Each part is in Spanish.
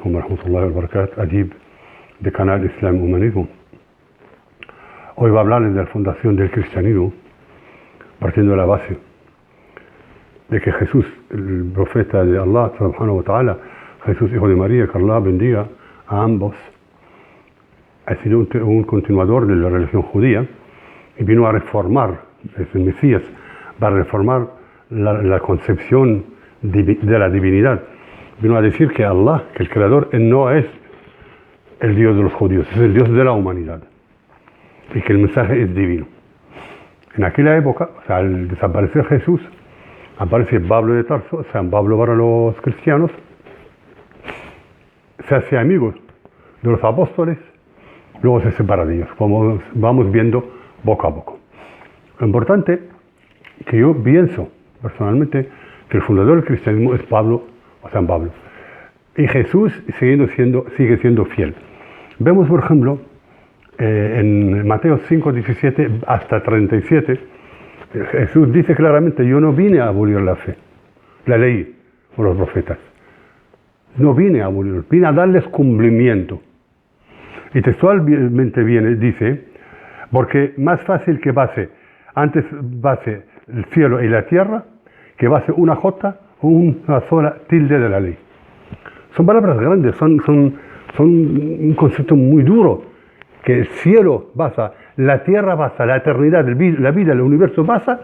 alaikum wa rahmatullahi wa barakatuh, Adib de Canal Islam Humanismo. Hoy va a hablarles de la fundación del cristianismo, partiendo de la base de que Jesús, el profeta de Allah, subhanahu wa ta'ala, Jesús, hijo de María, que Allah bendiga a ambos, ha sido un continuador de la religión judía y vino a reformar, es el Mesías, va a reformar la concepción de la divinidad. Vino a decir que Allah, que el Creador, no es el Dios de los judíos, es el Dios de la humanidad y que el mensaje es divino. En aquella época, o sea, al desaparecer Jesús, aparece Pablo de Tarso, San Pablo para los cristianos, se hace amigos de los apóstoles, luego se separa de ellos, como vamos viendo poco a poco. Lo importante que yo pienso personalmente que el fundador del cristianismo es Pablo o San Pablo, y Jesús sigue siendo fiel. Vemos, por ejemplo, en Mateo 5, 17 hasta 37, Jesús dice claramente: yo no vine a abolir la fe, la ley o los profetas. No vine a abolir, vine a darles cumplimiento. Y textualmente dice: porque más fácil que antes base el cielo y la tierra, que base una jota o una sola tilde de la ley. Son palabras grandes, son un concepto muy duro, que el cielo basa, la tierra basa, la eternidad, la vida, el universo basa,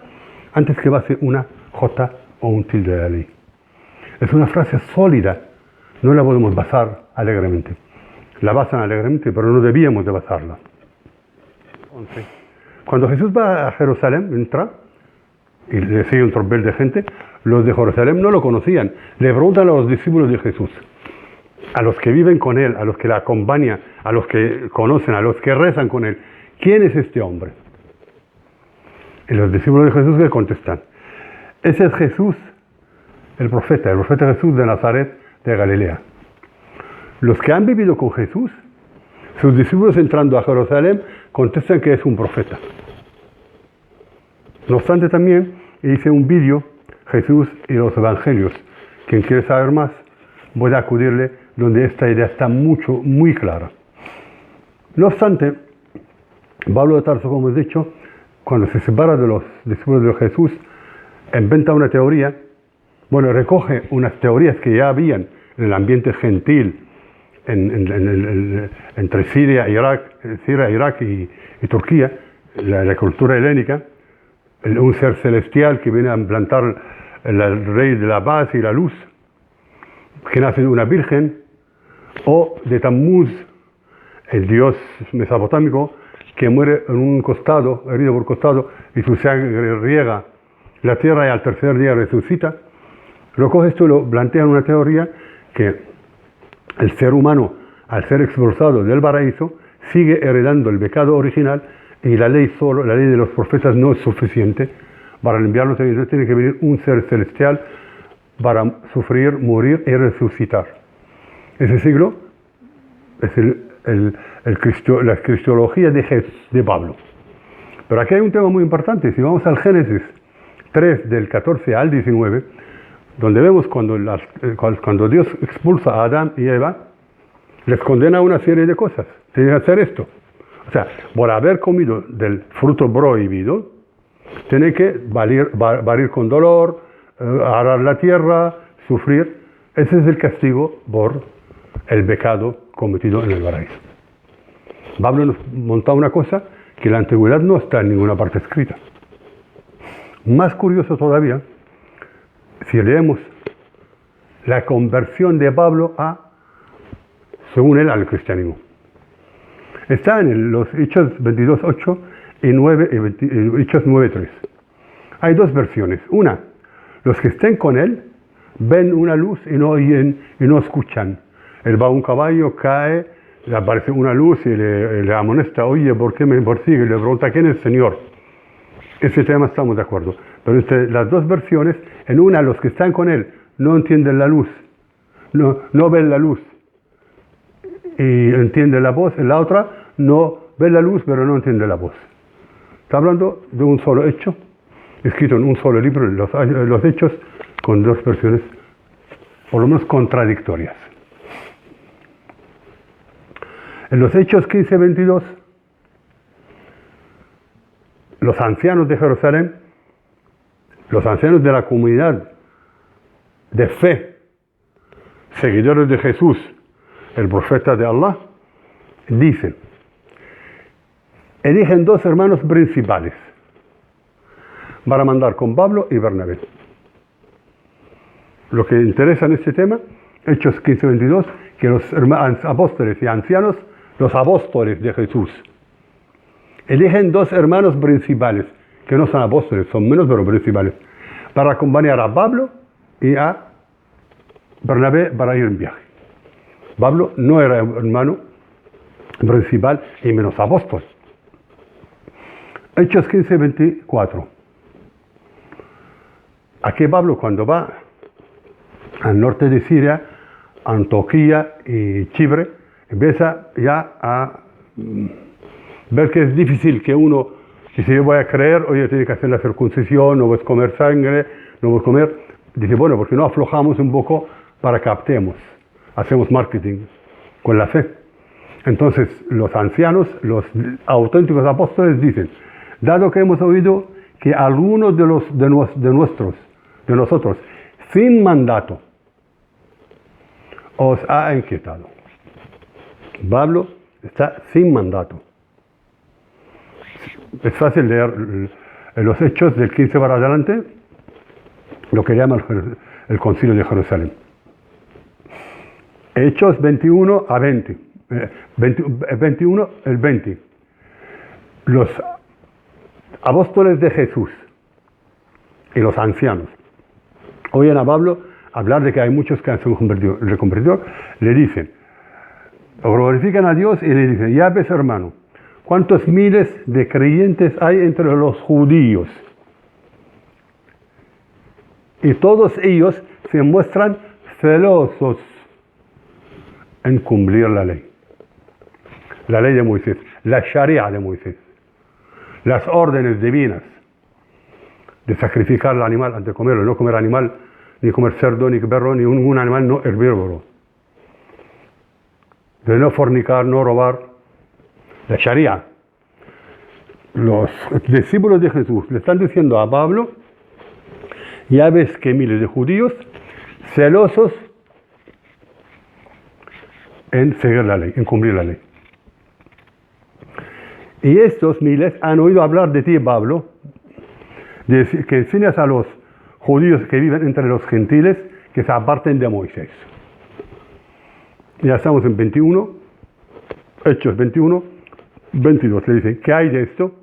antes que base una jota o un tilde de la ley. Es una frase sólida, no la podemos basar alegremente. La basan alegremente, pero no debíamos de basarla. Cuando Jesús va a Jerusalén, entra, y le sigue un tropel de gente, los de Jerusalén no lo conocían. Le preguntan a los discípulos de Jesús, a los que viven con él, a los que le acompañan, a los que conocen, a los que rezan con él: ¿quién es este hombre? Y los discípulos de Jesús le contestan: ese es Jesús, el profeta Jesús de Nazaret de Galilea. Los que han vivido con Jesús, sus discípulos entrando a Jerusalén, contestan que es un profeta. No obstante, también hice un vídeo, Jesús y los evangelios. Quien quiere saber más, puede acudirle, donde esta idea está muy clara. No obstante, Pablo de Tarso, como he dicho, cuando se separa de los discípulos de Jesús, inventa una teoría, recoge unas teorías que ya habían en el ambiente gentil, entre Siria, Irak y Turquía, la cultura helénica, un ser celestial que viene a implantar el rey de la paz y la luz, que nace de una virgen, o de Tammuz, el dios mesopotámico, que muere en un costado, herido por costado, y su sangre riega la tierra y al tercer día resucita. Lo coge esto y lo plantea en una teoría que el ser humano, al ser expulsado del paraíso, sigue heredando el pecado original, y la ley de los profetas no es suficiente para enviarlos. Tiene que venir un ser celestial para sufrir, morir y resucitar. Ese siglo es la cristología de Pablo. Pero aquí hay un tema muy importante. Si vamos al Génesis 3, del 14 al 19, donde vemos cuando Dios expulsa a Adán y Eva, les condena a una serie de cosas. Tienen que hacer esto. O sea, por haber comido del fruto prohibido, tienen que varir con dolor, arar la tierra, sufrir. Ese es el castigo por el pecado cometido en el paraíso. Pablo nos monta una cosa que en la antigüedad no está en ninguna parte escrita. Más curioso todavía, si leemos la conversión de Pablo según él, al cristianismo. Está en los Hechos 22:8 y Hechos 9:3. Hay dos versiones. Una, los que estén con él ven una luz y no oyen y no escuchan. Él va a un caballo, cae, le aparece una luz y le amonesta: oye, ¿por qué me persigue? Le pregunta: ¿quién es el Señor? Ese tema estamos de acuerdo. Pero las dos versiones, en una, los que están con él no entienden la luz, no ven la luz y entienden la voz. En la otra, no ven la luz pero no entienden la voz. Está hablando de un solo hecho, escrito en un solo libro, los hechos, con dos versiones por lo menos contradictorias. En los Hechos 15:22, los ancianos de Jerusalén, los ancianos de la comunidad de fe, seguidores de Jesús, el profeta de Allah, dicen, eligen 2 hermanos principales para mandar con Pablo y Bernabé. Lo que interesa en este tema, Hechos 15:22, que los apóstoles y ancianos, los apóstoles de Jesús, eligen 2 hermanos principales, que no son apóstoles, son menos pero principales, para acompañar a Pablo y a Bernabé para ir en viaje. Pablo no era hermano principal y menos apóstol. Hechos 15:24. Aquí Pablo, cuando va al norte de Siria, Antioquía y Chipre, empieza ya a ver que es difícil que uno, que si yo voy a creer, oye, tiene que hacer la circuncisión, no puedes comer sangre, no puedes comer. Dice, bueno, porque no aflojamos un poco para que captemos, hacemos marketing con la fe. Entonces los ancianos, los auténticos apóstoles dicen, dado que hemos oído que algunos de nosotros, sin mandato, os ha inquietado. Pablo está sin mandato. Es fácil leer en los Hechos del 15 para adelante, lo que llama el Concilio de Jerusalén. Hechos 21 a 20. 21, el 20. Los apóstoles de Jesús y los ancianos oyen a Pablo hablar de que hay muchos que han sido reconvertidos, le dicen, glorifican a Dios y le dicen, ya ves hermano, ¿cuántos miles de creyentes hay entre los judíos? Y todos ellos se muestran celosos en cumplir la ley de Moisés, la Sharia de Moisés, las órdenes divinas de sacrificar el animal antes de comerlo, no comer animal, ni comer cerdo, ni perro, ni ningún animal no herbívoro, de no fornicar, no robar, la Sharia. Los discípulos de Jesús le están diciendo a Pablo, ya ves que miles de judíos celosos en seguir la ley, en cumplir la ley. Y estos miles han oído hablar de ti, Pablo, que enseñas a los judíos que viven entre los gentiles que se aparten de Moisés. Ya estamos en 21, Hechos 21, 22. Le dicen, ¿qué hay de esto?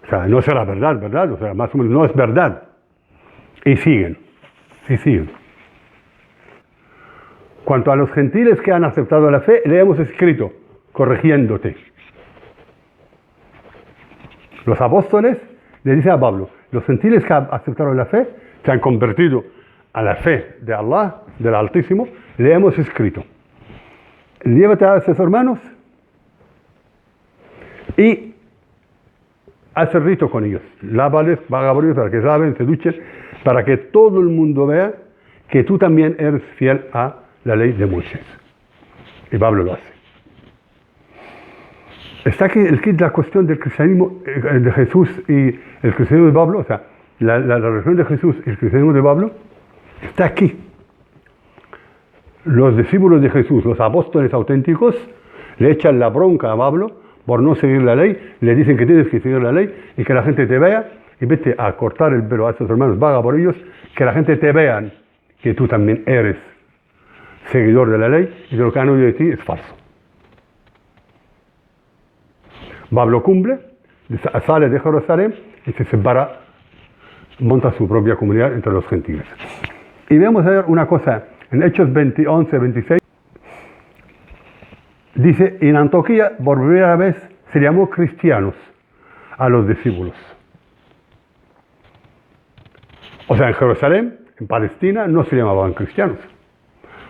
O sea, no será verdad, ¿verdad? O sea, más o menos no es verdad. Y siguen. Cuanto a los gentiles que han aceptado la fe, le hemos escrito, corrigiéndote. Los apóstoles le dicen a Pablo, los gentiles que han aceptado la fe, se han convertido a la fe de Allah, del Altísimo, le hemos escrito, llévate a esos hermanos y haz el rito con ellos, lávales, paga por ellos para que saben, se duchen, para que todo el mundo vea que tú también eres fiel a la ley de Moisés. Y Pablo lo hace. Está aquí la cuestión del cristianismo de Jesús y el cristianismo de Pablo, o sea, la religión de Jesús y el cristianismo de Pablo, está aquí. Los discípulos de Jesús, los apóstoles auténticos, le echan la bronca a Pablo por no seguir la ley, le dicen que tienes que seguir la ley y que la gente te vea, y vete a cortar el pelo a estos hermanos, vaga por ellos, que la gente te vean que tú también eres seguidor de la ley y de lo que han oído de ti es falso. Pablo cumple, sale de Jerusalén y se separa, monta su propia comunidad entre los gentiles. Y vemos a ver una cosa, en Hechos 11, 26, dice, en Antioquía por primera vez se llamó cristianos a los discípulos. O sea, en Jerusalén, en Palestina, no se llamaban cristianos.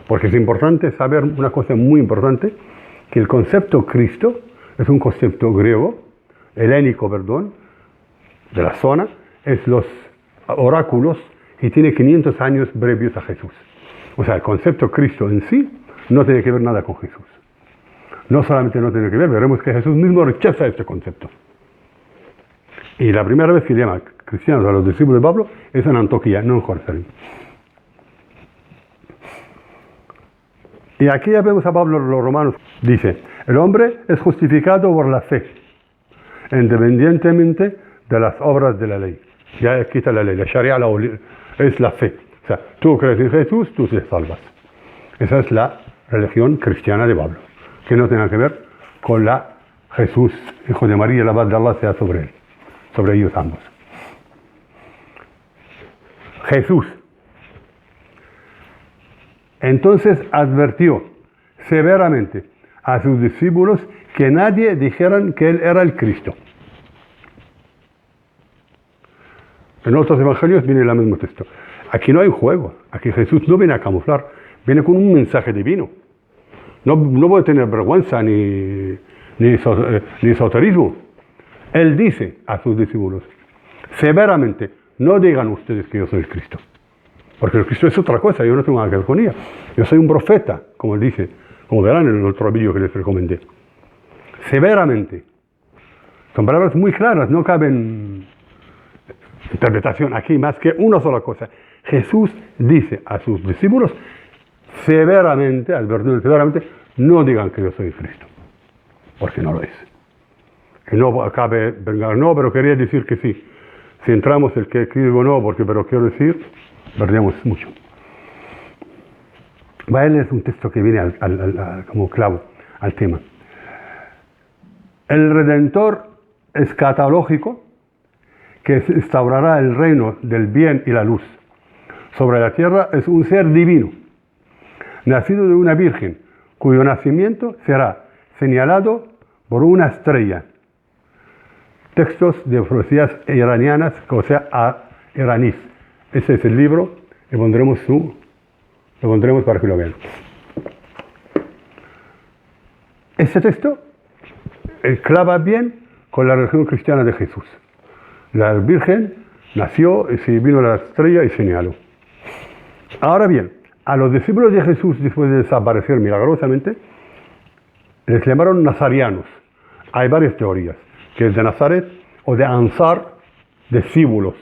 Porque es importante saber una cosa muy importante, que el concepto Cristo es un concepto griego, helénico, perdón, de la zona, es los oráculos y tiene 500 años previos a Jesús. O sea, el concepto Cristo en sí no tiene que ver nada con Jesús. No solamente no tiene que ver, veremos que Jesús mismo rechaza este concepto. Y la primera vez que llama cristianos a los discípulos de Pablo es en Antioquía, no en Jerusalén. Y aquí ya vemos a Pablo los romanos. Dice, el hombre es justificado por la fe, independientemente de las obras de la ley. Ya quita la ley, la Sharia es la fe. O sea, tú crees en Jesús, tú te salvas. Esa es la religión cristiana de Pablo, que no tiene que ver con la Jesús, hijo de María, la paz de Allah sea sobre él, sobre ellos ambos. Jesús. Entonces advirtió severamente a sus discípulos que nadie dijeran que él era el Cristo. En otros evangelios viene el mismo texto. Aquí no hay juego, aquí Jesús no viene a camuflar, viene con un mensaje divino. No puede tener vergüenza ni esoterismo. Él dice a sus discípulos, severamente, no digan ustedes que yo soy el Cristo. Porque el Cristo es otra cosa, yo no tengo nada que ver con ella. Yo soy un profeta, como él dice, como verán en el otro vídeo que les recomendé. Severamente. Son palabras muy claras, no caben interpretación aquí más que una sola cosa. Jesús dice a sus discípulos severamente, advirtiendo severamente, no digan que yo soy Cristo, porque no lo es. Que no acabe vengar, no, pero quería decir que sí. Si entramos el que digo no, pero quiero decir, perdemos mucho. Voy a leer un texto que viene como clavo al tema. El Redentor escatológico que instaurará el reino del bien y la luz sobre la tierra es un ser divino, nacido de una virgen, cuyo nacimiento será señalado por una estrella. Textos de profecías iranianas, o sea, iraníes. Ese es el libro, lo pondremos para que lo vean. Este texto clava bien con la religión cristiana de Jesús. La Virgen nació, y se vino la estrella y señaló. Ahora bien, a los discípulos de Jesús, después de desaparecer milagrosamente, les llamaron nazarianos. Hay varias teorías, que es de Nazaret o de Ansar, discípulos.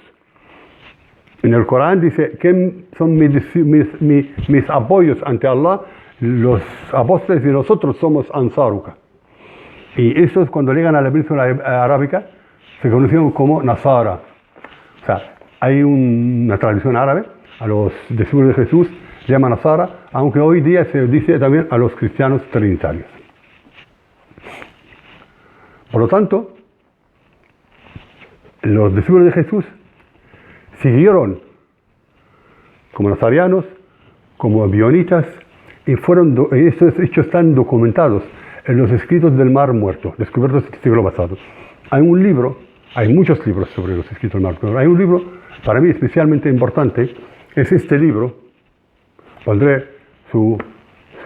En el Corán dice, ¿quién son mis apoyos ante Allah? Los apóstoles y nosotros somos Ansaruka. Y estos, cuando llegan a la península arábica, se conocieron como Nasara. O sea, hay una tradición árabe, a los discípulos de Jesús se llama Nasara, aunque hoy día se dice también a los cristianos trinitarios. Por lo tanto, los discípulos de Jesús siguieron como nazarianos, como bionitas, y estos hechos están documentados en los escritos del Mar Muerto, descubiertos en el siglo pasado. Hay un libro, hay muchos libros sobre los escritos del Mar Muerto. Hay un libro, para mí especialmente importante, es este libro. Pondré su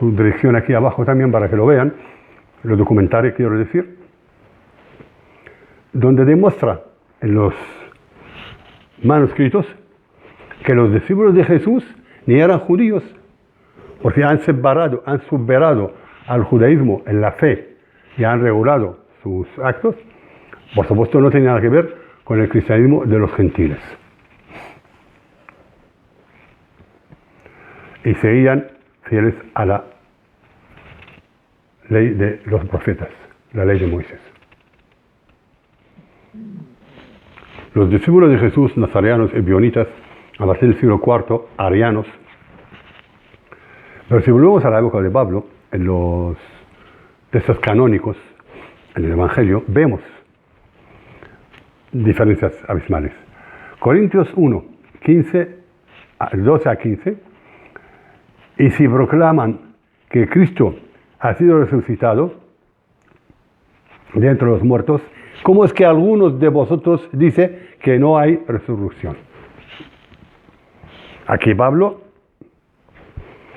dirección aquí abajo también para que lo vean, lo documentaré, quiero decir, donde demuestra en los manuscritos que los discípulos de Jesús ni eran judíos, porque han superado al judaísmo en la fe y han regulado sus actos. Por supuesto no tenía nada que ver con el cristianismo de los gentiles. Y seguían fieles a la ley de los profetas, la ley de Moisés. Los discípulos de Jesús, nazareanos y bionitas, a partir del siglo IV, arianos. Pero si volvemos a la época de Pablo, en los textos canónicos, en el Evangelio, vemos diferencias abismales. Corintios 1, 12 a 15, y si proclaman que Cristo ha sido resucitado de entre los muertos, ¿cómo es que algunos de vosotros dicen que no hay resurrección? Aquí Pablo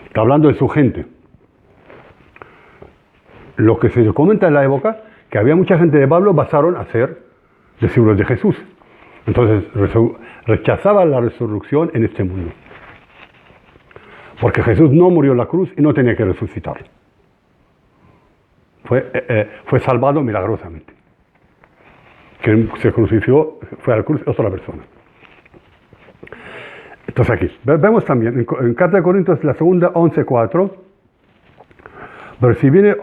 está hablando de su gente. Lo que se comenta en la época, que había mucha gente de Pablo, pasaron a ser discípulos de Jesús. Entonces rechazaban la resurrección en este mundo. Porque Jesús no murió en la cruz y no tenía que resucitar. fue salvado milagrosamente. Que se crucificó, fue a la cruz otra persona. Entonces aquí, vemos también en Carta de Corintios, la segunda, 11:4, pero si viene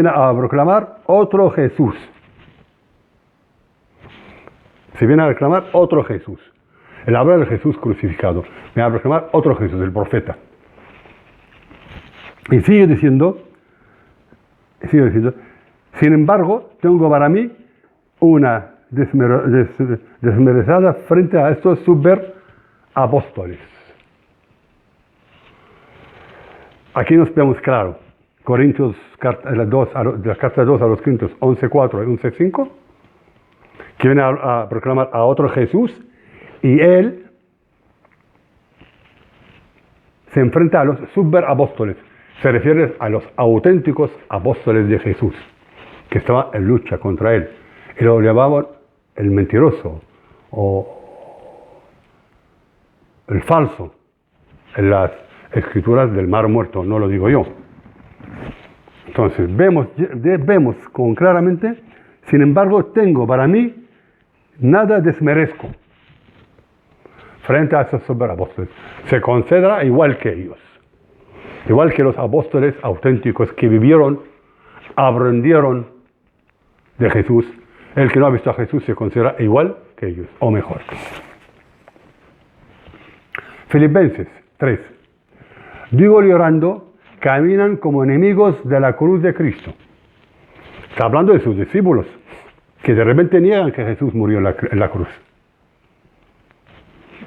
a proclamar otro Jesús. Si viene a reclamar otro Jesús. Él habla del Jesús crucificado. Viene a proclamar otro Jesús, el profeta. Y sigue diciendo, sin embargo, tengo para mí una desmerezada frente a estos superapóstoles. Aquí nos vemos claro. Corintios, la carta 2 a los Corintios 11:4 y 11:5, que viene a proclamar a otro Jesús, y él se enfrenta a los superapóstoles. Se refiere a los auténticos apóstoles de Jesús, que estaban en lucha contra él. Y lo llamaban el mentiroso o el falso en las escrituras del Mar Muerto, no lo digo yo. Entonces, vemos con claramente, sin embargo, tengo para mí, nada desmerezco frente a esos superapóstoles. Se considera igual que ellos. Igual que los apóstoles auténticos que vivieron, aprendieron de Jesús. El que no ha visto a Jesús se considera igual que ellos, o mejor. Filipenses 3. Digo llorando, caminan como enemigos de la cruz de Cristo. Está hablando de sus discípulos, que de repente niegan que Jesús murió en la cruz.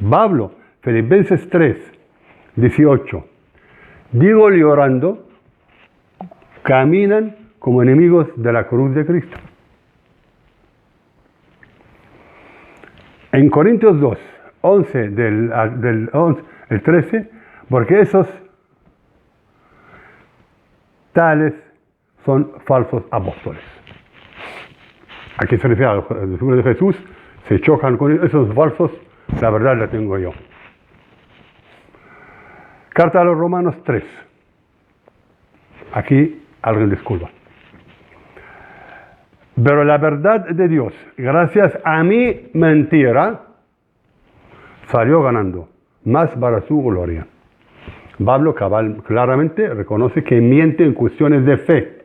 Pablo, Filipenses 3, 18. Digo llorando, caminan como enemigos de la cruz de Cristo. En Corintios 2, 11 el 13, porque esos tales son falsos apóstoles. Aquí se refiere a los discípulos de Jesús, se chocan con esos falsos, la verdad la tengo yo. Carta a los Romanos 3. Aquí alguien disculpa. Pero la verdad de Dios, gracias a mi mentira, salió ganando, más para su gloria. Pablo claramente reconoce que miente en cuestiones de fe,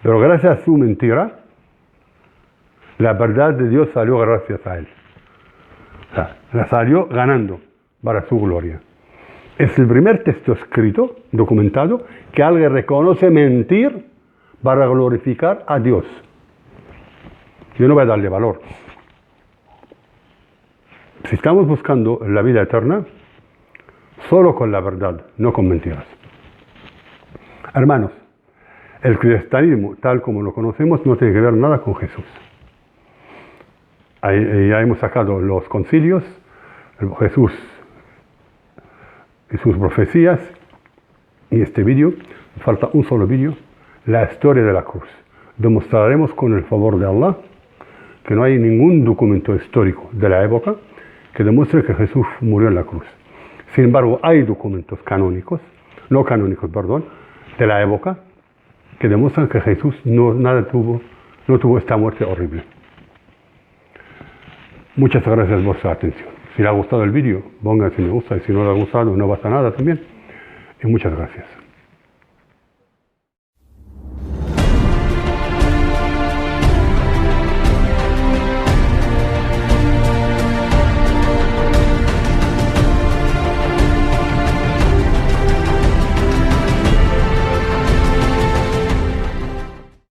pero gracias a su mentira, la verdad de Dios salió gracias a él. O sea, la salió ganando para su gloria. Es el primer texto escrito, documentado, que alguien reconoce mentir para glorificar a Dios. Yo no voy a darle valor. Si estamos buscando la vida eterna, solo con la verdad, no con mentiras. Hermanos, el cristianismo, tal como lo conocemos, no tiene que ver nada con Jesús. Ahí ya hemos sacado los concilios, Jesús y sus profecías, y este vídeo, falta un solo vídeo, la historia de la cruz. Demostraremos con el favor de Allah que no hay ningún documento histórico de la época que demuestre que Jesús murió en la cruz. Sin embargo, hay documentos no canónicos, de la época que demuestran que Jesús no tuvo esta muerte horrible. Muchas gracias por su atención. Si le ha gustado el vídeo, póngase me gusta, y si no le ha gustado, no pasa nada también. Y muchas gracias.